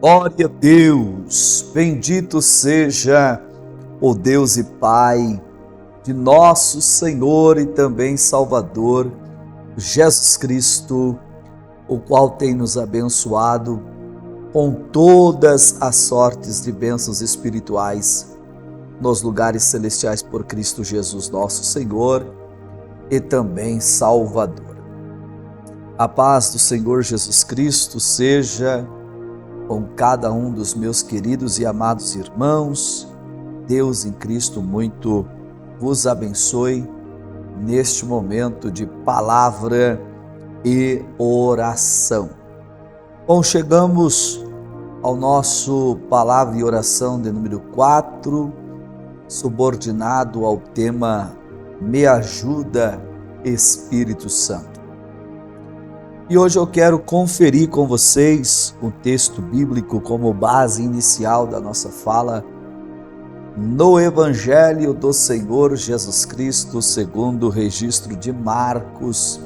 Glória a Deus, bendito seja o Deus e Pai de nosso Senhor e também Salvador, Jesus Cristo, o qual tem nos abençoado com todas as sortes de bênçãos espirituais nos lugares celestiais por Cristo Jesus, nosso Senhor e também Salvador. A paz do Senhor Jesus Cristo seja com cada um dos meus queridos e amados irmãos. Deus em Cristo muito vos abençoe neste momento de palavra e oração. Bom, chegamos ao nosso palavra e oração de número 4, subordinado ao tema Me ajuda, Espírito Santo. E hoje eu quero conferir com vocês o texto bíblico como base inicial da nossa fala no Evangelho do Senhor Jesus Cristo, segundo o registro de Marcos,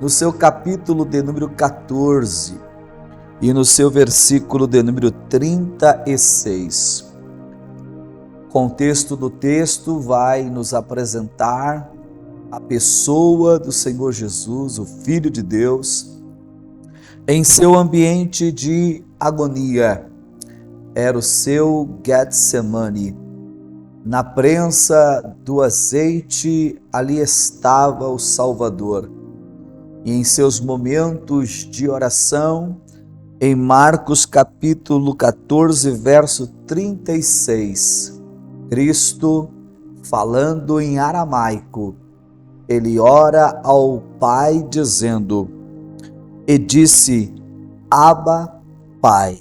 no seu capítulo de número 14 e no seu versículo de número 36. O contexto do texto vai nos apresentar a pessoa do Senhor Jesus, o Filho de Deus, em seu ambiente de agonia. Era o seu Getsemane. Na prensa do azeite, ali estava o Salvador. E em seus momentos de oração, em Marcos capítulo 14, verso 36, Cristo, falando em aramaico, ele ora ao Pai dizendo, e disse, Abba, Pai,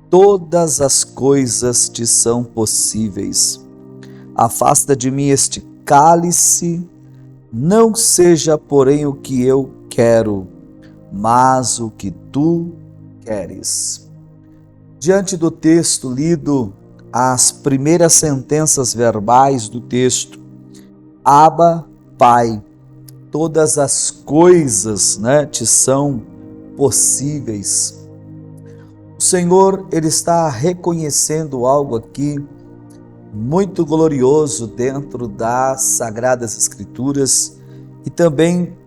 todas as coisas te são possíveis. Afasta de mim este cálice, não seja, porém, o que eu quero, mas o que tu queres. Diante do texto lido, as primeiras sentenças verbais do texto, Abba, Pai, todas as coisas, te são possíveis. O Senhor, Ele está reconhecendo algo aqui muito glorioso dentro das Sagradas Escrituras e também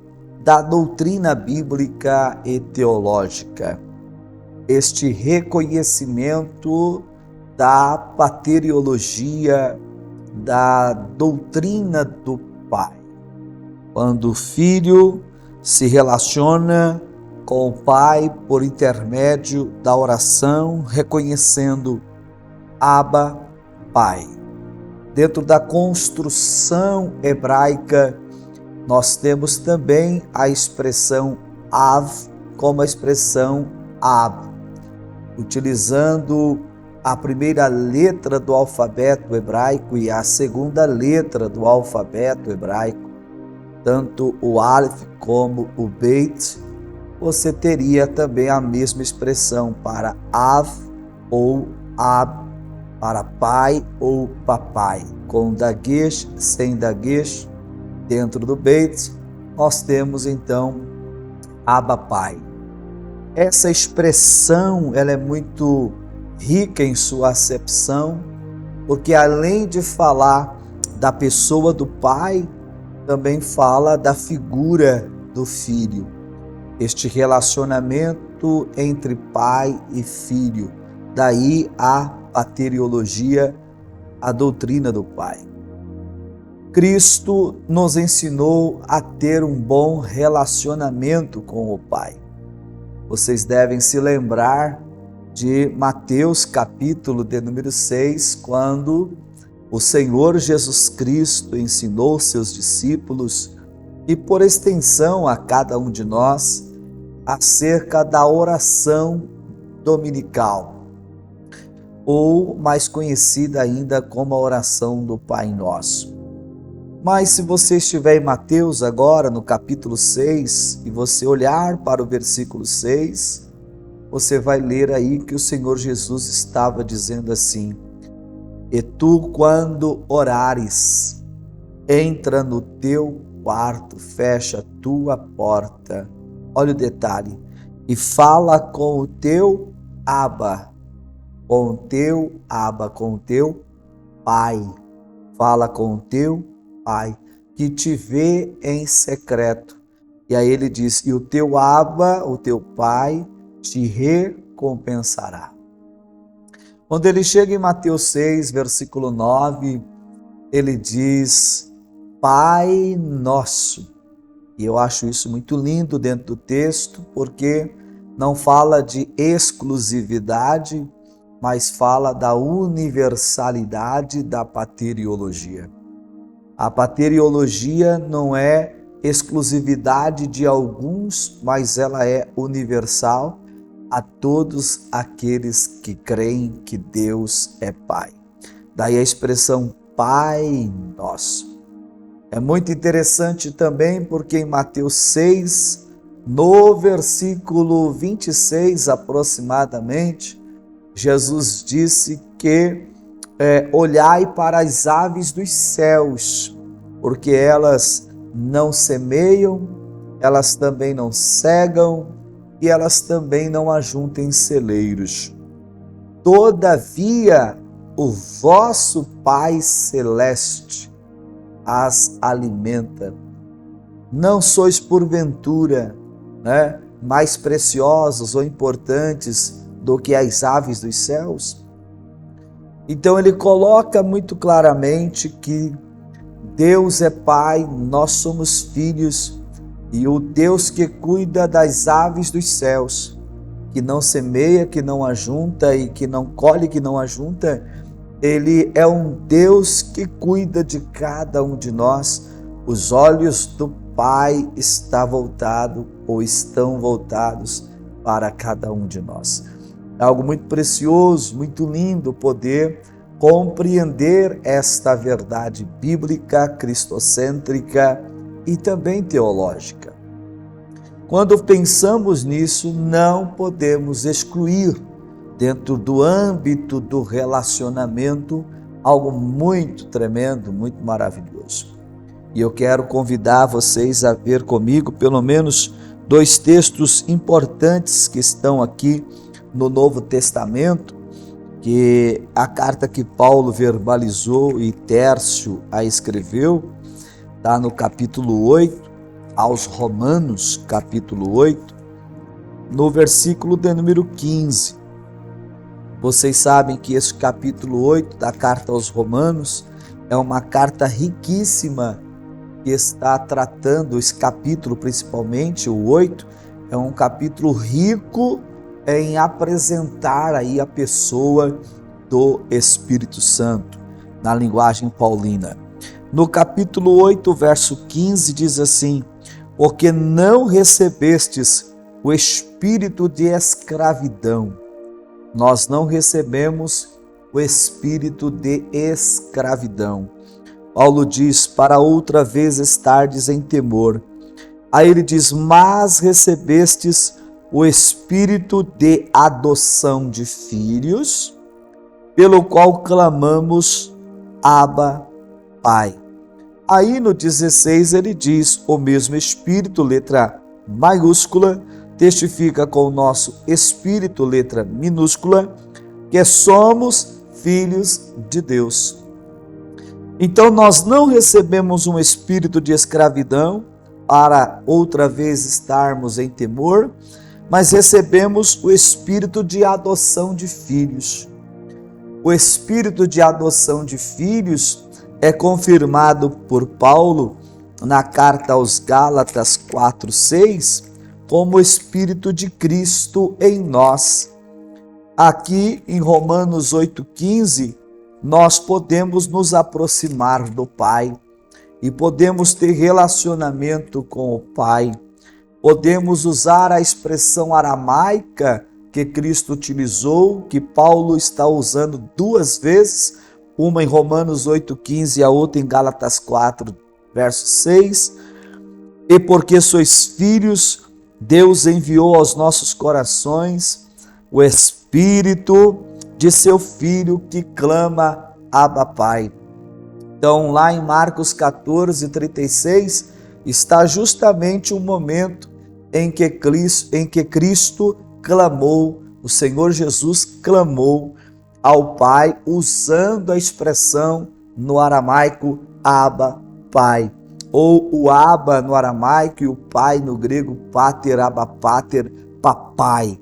da doutrina bíblica e teológica. Este reconhecimento da pateriologia, da doutrina do Pai. Quando o Filho se relaciona com o Pai por intermédio da oração, reconhecendo Abba, Pai. Dentro da construção hebraica, nós temos também a expressão Av como a expressão Ab, utilizando a primeira letra do alfabeto hebraico e a segunda letra do alfabeto hebraico, tanto o Aleph como o Beit, você teria também a mesma expressão para Av ou Ab, para pai ou papai, com daguesh, sem daguesh. Dentro do Beit, nós temos então Abba, Pai. Essa expressão ela é muito rica em sua acepção, porque além de falar da pessoa do Pai, também fala da figura do Filho. Este relacionamento entre pai e filho, daí a pateriologia, a doutrina do Pai. Cristo nos ensinou a ter um bom relacionamento com o Pai. Vocês devem se lembrar de Mateus capítulo de número 6, quando o Senhor Jesus Cristo ensinou seus discípulos e por extensão a cada um de nós acerca da oração dominical, ou mais conhecida ainda como a oração do Pai Nosso. Mas se você estiver em Mateus agora no capítulo 6 e você olhar para o versículo 6, você vai ler aí que o Senhor Jesus estava dizendo assim, e tu, quando orares, entra no teu quarto, fecha a tua porta. Olha o detalhe. E fala com o teu Abba, com o teu Pai. Fala com o teu Pai, que te vê em secreto. E aí ele diz, e o teu Abba, o teu Pai, te recompensará. Quando ele chega em Mateus 6, versículo 9, ele diz, Pai nosso. E eu acho isso muito lindo dentro do texto, porque não fala de exclusividade, mas fala da universalidade da pateriologia. A pateriologia não é exclusividade de alguns, mas ela é universal a todos aqueles que creem que Deus é Pai. Daí a expressão Pai Nosso. É muito interessante também porque em Mateus 6, no versículo 26 aproximadamente, Jesus disse que olhai para as aves dos céus, porque elas não semeiam, elas também não cegam e elas também não ajuntam em celeiros. Todavia, o vosso Pai Celeste as alimenta. Não sois porventura, mais preciosos ou importantes do que as aves dos céus? Então ele coloca muito claramente que Deus é Pai, nós somos filhos, e o Deus que cuida das aves dos céus, que não semeia, que não ajunta e que não colhe, que não ajunta, ele é um Deus que cuida de cada um de nós. Os olhos do Pai estão voltados para cada um de nós. É algo muito precioso, muito lindo poder compreender esta verdade bíblica, cristocêntrica e também teológica. Quando pensamos nisso, não podemos excluir, dentro do âmbito do relacionamento, algo muito tremendo, muito maravilhoso. E eu quero convidar vocês a ver comigo pelo menos 2 textos importantes que estão aqui no Novo Testamento, que a carta que Paulo verbalizou e Tércio a escreveu, está no capítulo 8, aos Romanos, capítulo 8, no versículo de número 15. Vocês sabem que esse capítulo 8 da carta aos Romanos é uma carta riquíssima que está tratando, esse capítulo principalmente, o 8, é um capítulo rico em apresentar aí a pessoa do Espírito Santo, na linguagem paulina. No capítulo 8, verso 15, diz assim, porque não recebestes o espírito de escravidão. Nós não recebemos o espírito de escravidão. Paulo diz, para outra vez estardes em temor. Aí ele diz, mas recebestes o espírito de adoção de filhos, pelo qual clamamos, Abba, Pai. Aí no 16 ele diz, o mesmo espírito, letra maiúscula, testifica com o nosso espírito, letra minúscula, que somos filhos de Deus. Então nós não recebemos um espírito de escravidão para outra vez estarmos em temor, mas recebemos o espírito de adoção de filhos. O espírito de adoção de filhos é confirmado por Paulo na carta aos Gálatas 4:6 como o espírito de Cristo em nós. Aqui em Romanos 8:15, nós podemos nos aproximar do Pai e podemos ter relacionamento com o Pai. Podemos usar a expressão aramaica que Cristo utilizou, que Paulo está usando 2 vezes, uma em Romanos 8:15 e a outra em Gálatas 4, verso 6. E porque sois filhos, Deus enviou aos nossos corações o Espírito de seu Filho que clama, Abba, Pai. Então, lá em Marcos 14:36, está justamente o momento em que Cristo clamou o Senhor Jesus clamou ao Pai usando a expressão no aramaico Abba, Pai, ou o Abba no aramaico e o Pai no grego Pater, Abba, Pater, Papai.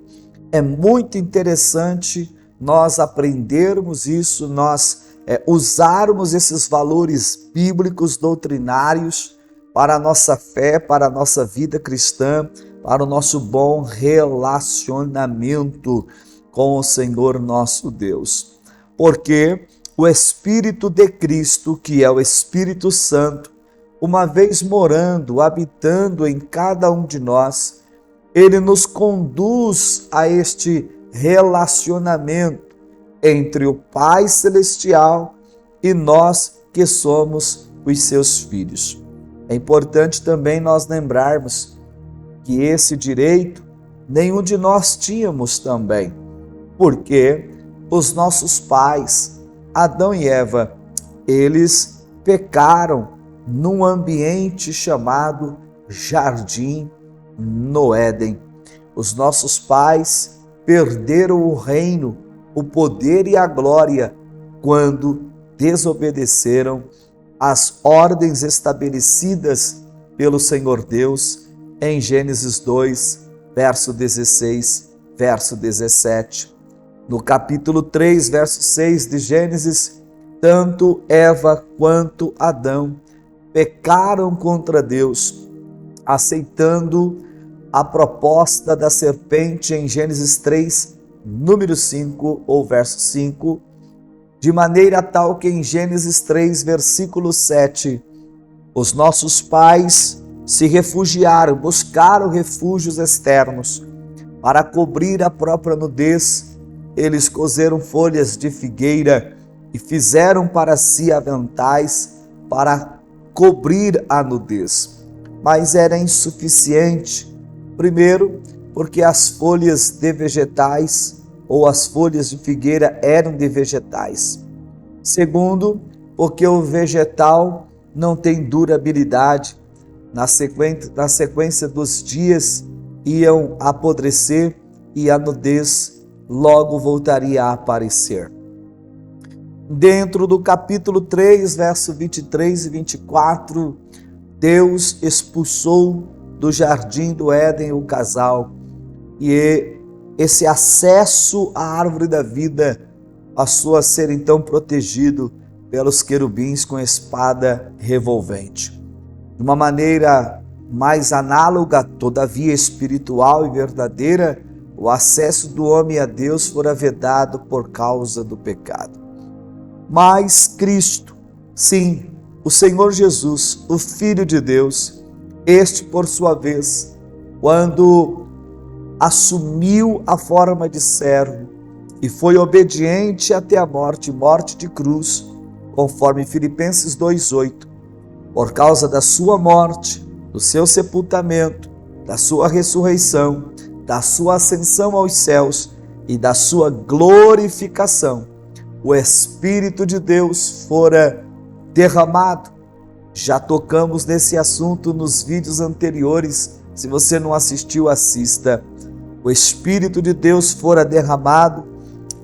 É muito interessante nós aprendermos isso, nós usarmos esses valores bíblicos doutrinários para a nossa fé, para a nossa vida cristã, para o nosso bom relacionamento com o Senhor nosso Deus. Porque o Espírito de Cristo, que é o Espírito Santo, uma vez morando, habitando em cada um de nós, ele nos conduz a este relacionamento entre o Pai Celestial e nós que somos os seus filhos. É importante também nós lembrarmos que esse direito nenhum de nós tínhamos também, porque os nossos pais, Adão e Eva, eles pecaram num ambiente chamado jardim no Éden. Os nossos pais perderam o reino, o poder e a glória quando desobedeceram às ordens estabelecidas pelo Senhor Deus em Gênesis 2, verso 16, verso 17. No capítulo 3, verso 6 de Gênesis, tanto Eva quanto Adão pecaram contra Deus, aceitando a proposta da serpente em Gênesis 3, número 5 ou verso 5, de maneira tal que em Gênesis 3, versículo 7, os nossos pais se refugiaram, buscaram refúgios externos para cobrir a própria nudez. Eles coseram folhas de figueira e fizeram para si aventais para cobrir a nudez. Mas era insuficiente. Primeiro, porque as folhas de vegetais ou as folhas de figueira eram de vegetais. Segundo, porque o vegetal não tem durabilidade. Na sequência dos dias iam apodrecer e a nudez logo voltaria a aparecer. Dentro do capítulo 3, verso 23 e 24, Deus expulsou do jardim do Éden o casal, e esse acesso à árvore da vida passou a ser então protegido pelos querubins com espada revolvente. De uma maneira mais análoga, todavia espiritual e verdadeira, o acesso do homem a Deus fora vedado por causa do pecado. Mas Cristo, sim, o Senhor Jesus, o Filho de Deus, este por sua vez, quando assumiu a forma de servo e foi obediente até a morte de cruz, conforme Filipenses 2:8, por causa da sua morte, do seu sepultamento, da sua ressurreição, da sua ascensão aos céus e da sua glorificação, o Espírito de Deus fora derramado. Já tocamos nesse assunto nos vídeos anteriores. Se você não assistiu, assista. O Espírito de Deus fora derramado,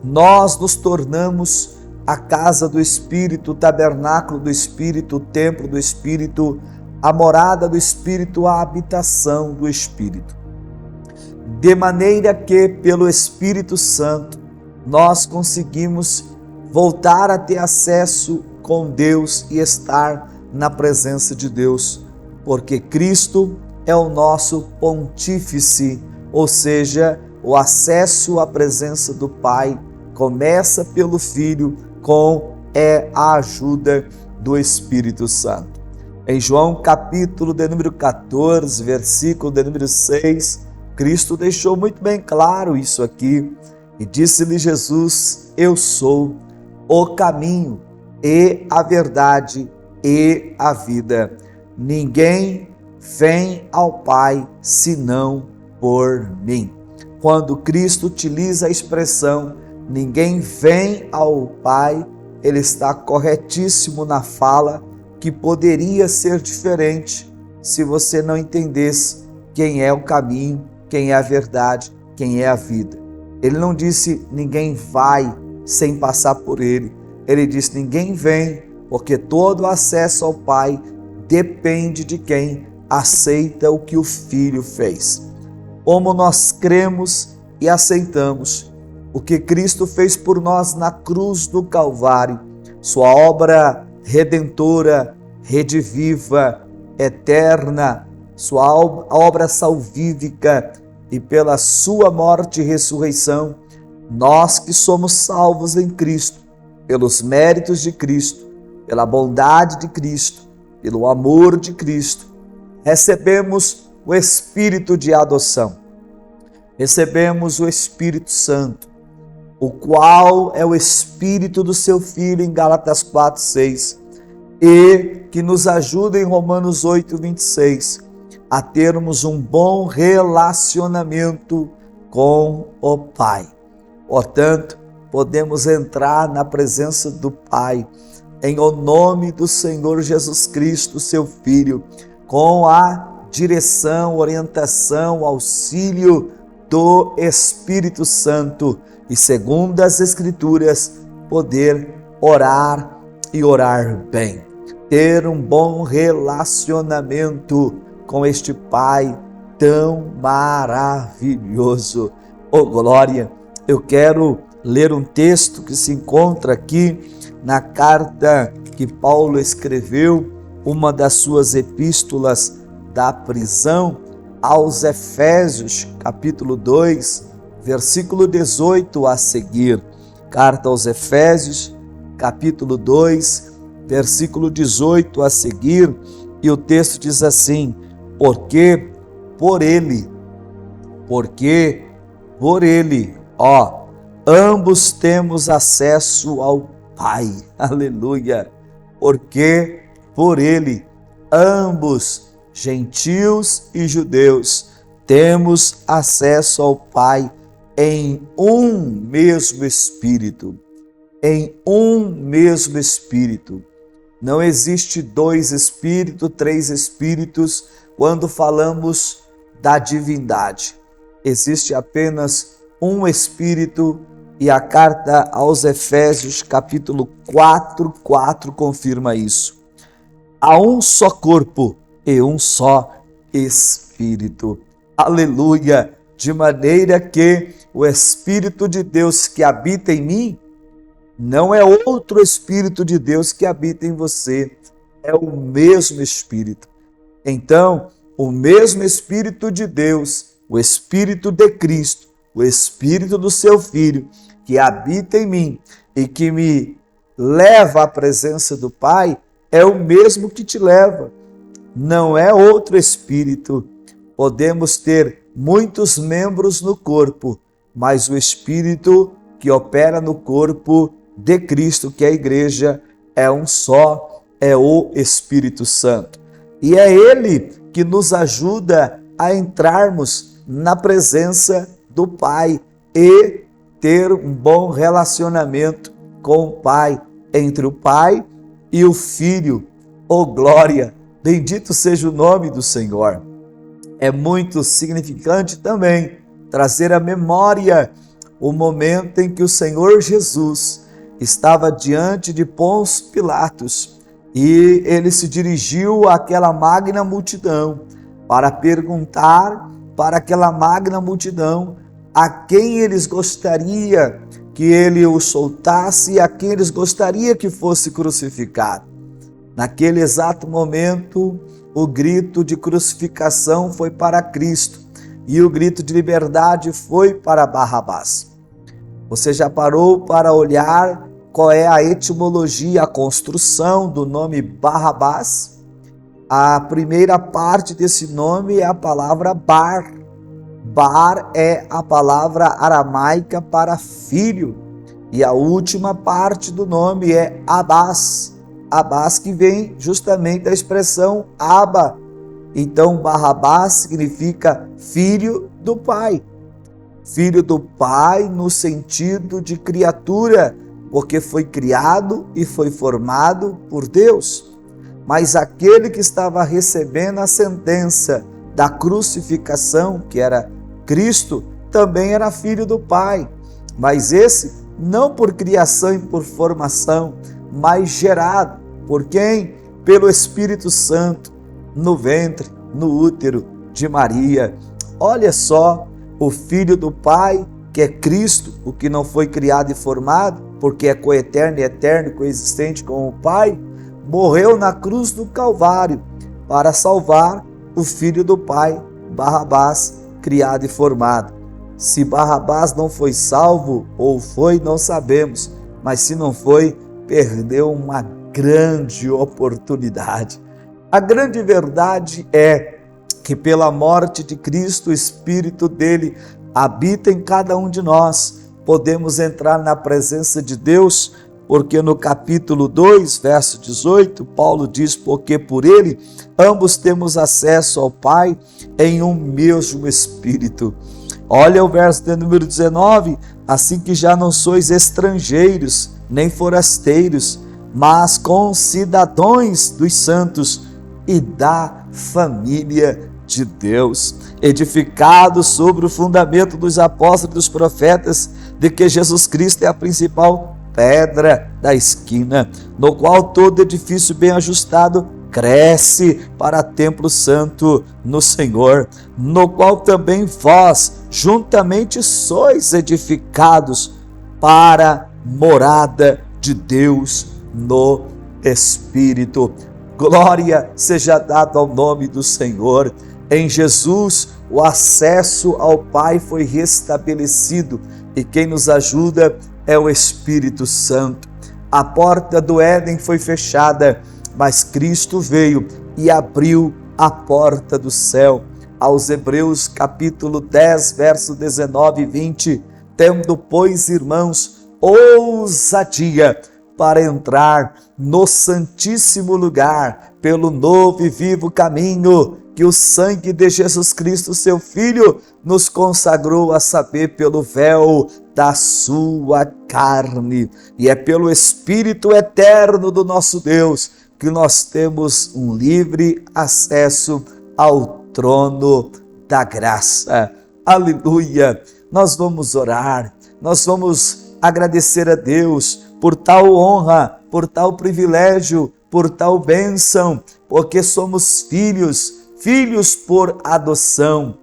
nós nos tornamos a casa do Espírito, o tabernáculo do Espírito, o templo do Espírito, a morada do Espírito, a habitação do Espírito. De maneira que, pelo Espírito Santo, nós conseguimos voltar a ter acesso com Deus e estar na presença de Deus, porque Cristo é o nosso pontífice, ou seja, o acesso à presença do Pai começa pelo Filho com a ajuda do Espírito Santo. Em João capítulo de número 14, versículo de número 6, Cristo deixou muito bem claro isso aqui e disse-lhe Jesus: eu sou o caminho e a verdade e a vida. Ninguém vem ao Pai senão por mim. Quando Cristo utiliza a expressão ninguém vem ao Pai, ele está corretíssimo na fala, que poderia ser diferente se você não entendesse quem é o caminho, quem é a verdade, quem é a vida. Ele não disse ninguém vai sem passar por ele. Ele disse ninguém vem, porque todo acesso ao Pai depende de quem aceita o que o Filho fez. Como nós cremos e aceitamos o que Cristo fez por nós na cruz do Calvário, sua obra redentora, rediviva, eterna, sua obra salvífica, e pela sua morte e ressurreição, nós que somos salvos em Cristo, pelos méritos de Cristo, pela bondade de Cristo, pelo amor de Cristo, recebemos o Espírito de adoção, recebemos o Espírito Santo, o qual é o Espírito do seu Filho em Gálatas 4:6, e que nos ajuda em Romanos 8:26 a termos um bom relacionamento com o Pai. Portanto, podemos entrar na presença do Pai em o nome do Senhor Jesus Cristo, seu Filho, com a direção, orientação, auxílio do Espírito Santo e, segundo as Escrituras, poder orar e orar bem. Ter um bom relacionamento com este Pai tão maravilhoso. Oh, glória! Eu quero ler um texto que se encontra aqui na carta que Paulo escreveu, uma das suas epístolas da prisão, aos Efésios, capítulo 2, versículo 18 a seguir. Carta aos Efésios, capítulo 2, versículo 18 a seguir, e o texto diz assim: porque por ele, ambos temos acesso ao Pai. Aleluia! Porque por ele, ambos, gentios e judeus, temos acesso ao Pai em um mesmo Espírito. Em um mesmo Espírito. Não existe dois Espíritos, três Espíritos, quando falamos da divindade. Existe apenas um Espírito, e a carta aos Efésios, capítulo 4:4, confirma isso. Há um só corpo e um só Espírito. Aleluia! De maneira que o Espírito de Deus que habita em mim não é outro Espírito de Deus que habita em você, é o mesmo Espírito. Então, o mesmo Espírito de Deus, o Espírito de Cristo, o Espírito do seu Filho, que habita em mim e que me leva à presença do Pai, é o mesmo que te leva. Não é outro Espírito. Podemos ter muitos membros no corpo, mas o Espírito que opera no corpo de Cristo, que é a igreja, é um só, é o Espírito Santo. E é Ele que nos ajuda a entrarmos na presença do Pai e ter um bom relacionamento com o Pai, entre o Pai e o Filho. Oh, glória! Bendito seja o nome do Senhor. É muito significante também trazer à memória o momento em que o Senhor Jesus estava diante de Pôncio Pilatos e ele se dirigiu àquela magna multidão para perguntar para aquela magna multidão a quem eles gostaria que ele o soltasse e a quem eles gostaria que fosse crucificado. Naquele exato momento, o grito de crucificação foi para Cristo e o grito de liberdade foi para Barrabás. Você já parou para olhar qual é a etimologia, a construção do nome Barrabás? A primeira parte desse nome é a palavra bar. Bar é a palavra aramaica para filho. E a última parte do nome é Abás. Abás, que vem justamente da expressão Abba. Então, Barrabás significa filho do Pai. Filho do Pai no sentido de criatura, porque foi criado e foi formado por Deus. Mas aquele que estava recebendo a sentença da crucificação, que era Cristo, também era filho do Pai. mas esse não por criação e por formação, mas gerado por quem? Pelo Espírito Santo, no ventre, no útero de Maria. Olha só, o Filho do Pai, que é Cristo, o que não foi criado e formado, porque é coeterno e eterno, coexistente com o Pai, morreu na cruz do Calvário para salvar o Filho do Pai, Barrabás, criado e formado. Se Barrabás não foi salvo, ou foi, não sabemos, mas se não foi, perdeu uma grande oportunidade. A grande verdade é que pela morte de Cristo, o Espírito dele habita em cada um de nós. Podemos entrar na presença de Deus, porque no capítulo 2, verso 18, Paulo diz: porque por ele ambos temos acesso ao Pai em um mesmo Espírito. Olha o verso de número 19, assim que já não sois estrangeiros, nem forasteiros, mas concidadãos dos santos e da família de Deus, edificados sobre o fundamento dos apóstolos e dos profetas, de que Jesus Cristo é a principal pedra da esquina, no qual todo edifício bem ajustado cresce para templo santo no Senhor, no qual também vós juntamente sois edificados para morada de Deus no Espírito. Glória seja dada ao nome do Senhor. Em Jesus, o acesso ao Pai foi restabelecido e quem nos ajuda é o Espírito Santo. A porta do Éden foi fechada, mas Cristo veio e abriu a porta do céu. Aos Hebreus capítulo 10, verso 19 e 20, tendo, pois, irmãos, ousadia para entrar no santíssimo lugar, pelo novo e vivo caminho que o sangue de Jesus Cristo, seu Filho, nos consagrou, a saber, pelo véu da sua carne. E é pelo Espírito eterno do nosso Deus que nós temos um livre acesso ao trono da graça. Aleluia! Nós vamos orar, nós vamos agradecer a Deus por tal honra, por tal privilégio, por tal bênção, porque somos filhos por adoção,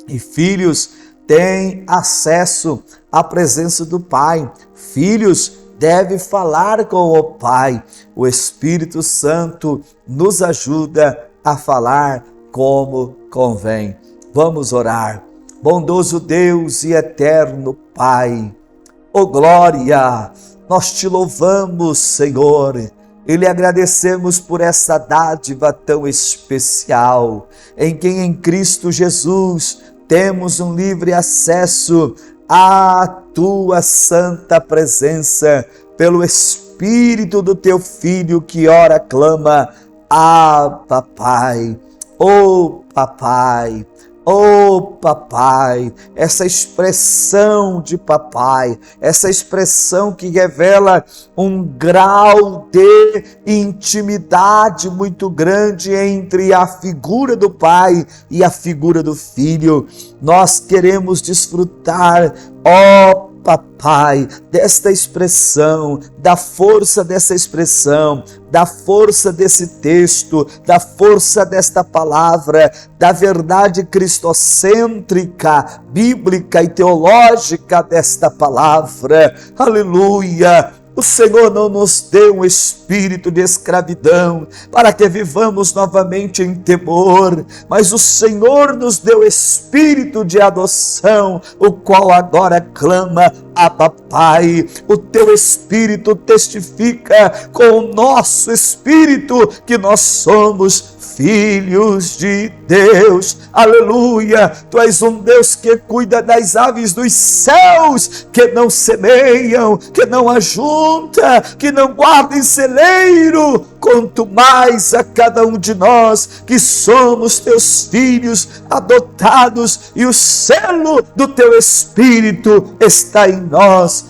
e filhos têm acesso à presença do Pai. Filhos devem falar com o Pai. O Espírito Santo nos ajuda a falar como convém. Vamos orar. Bondoso Deus e eterno Pai, glória, nós te louvamos, Senhor, e lhe agradecemos por essa dádiva tão especial, em quem em Cristo Jesus temos um livre acesso à tua santa presença, pelo Espírito do teu Filho que ora clama: Abba, Pai, Papai. Papai, essa expressão de papai, essa expressão que revela um grau de intimidade muito grande entre a figura do Pai e a figura do Filho. Nós queremos desfrutar, Papai, desta expressão, da força dessa expressão, da força desse texto, da força desta palavra, da verdade cristocêntrica, bíblica e teológica desta palavra. Aleluia! O Senhor não nos deu um espírito de escravidão para que vivamos novamente em temor, mas o Senhor nos deu espírito de adoção, o qual agora clama: Abba, Pai. O teu Espírito testifica com o nosso espírito que nós somos filhos de Deus. Aleluia! Tu és um Deus que cuida das aves dos céus, que não semeiam, que não ajunta, que não guarda em celeiro. Quanto mais a cada um de nós que somos teus filhos adotados, e o selo do teu Espírito está em nós.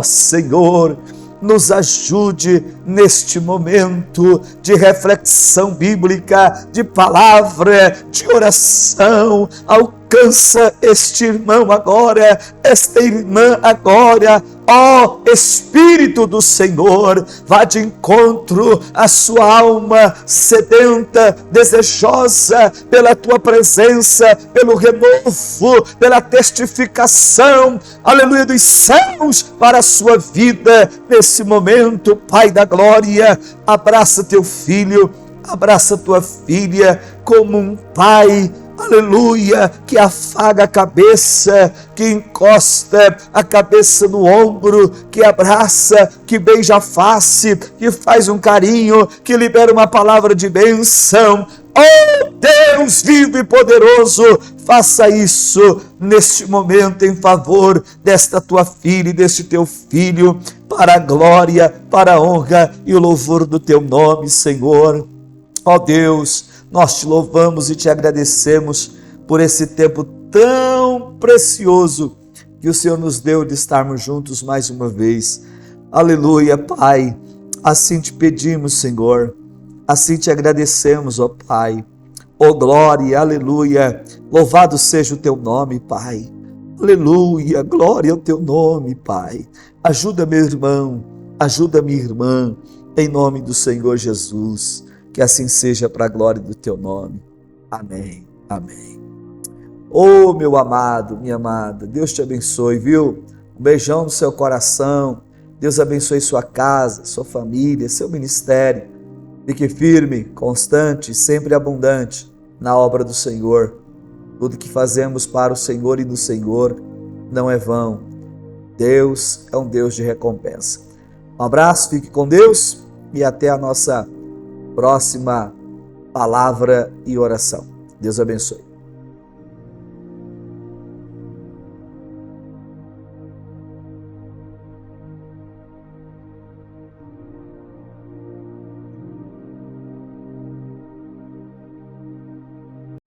Senhor, nos ajude neste momento de reflexão bíblica, de palavra, de oração. Alcança este irmão agora, esta irmã agora. Ó Espírito do Senhor, vá de encontro à sua alma sedenta, desejosa pela tua presença, pelo renovo, pela testificação, aleluia, dos céus para a sua vida nesse momento. Pai da glória, abraça teu filho, abraça tua filha como um pai, aleluia, que afaga a cabeça, que encosta a cabeça no ombro, que abraça, que beija a face, que faz um carinho, que libera uma palavra de bênção. Oh Deus vivo e poderoso, faça isso neste momento em favor desta tua filha e deste teu filho, para a glória, para a honra e o louvor do teu nome, Senhor. Ó Deus, nós te louvamos e te agradecemos por esse tempo tão precioso que o Senhor nos deu de estarmos juntos mais uma vez. Aleluia, Pai. Assim te pedimos, Senhor. Assim te agradecemos, ó Pai. Ó glória, aleluia. Louvado seja o teu nome, Pai. Aleluia, glória ao teu nome, Pai. Ajuda meu irmão, ajuda minha irmã, em nome do Senhor Jesus. Que assim seja para a glória do teu nome. Amém, amém. Oh, meu amado, minha amada, Deus te abençoe, viu? Um beijão no seu coração. Deus abençoe sua casa, sua família, seu ministério. Fique firme, constante, sempre abundante na obra do Senhor. Tudo que fazemos para o Senhor e do Senhor não é vão. Deus é um Deus de recompensa. Um abraço, fique com Deus e até a nossa próxima palavra e oração. Deus abençoe.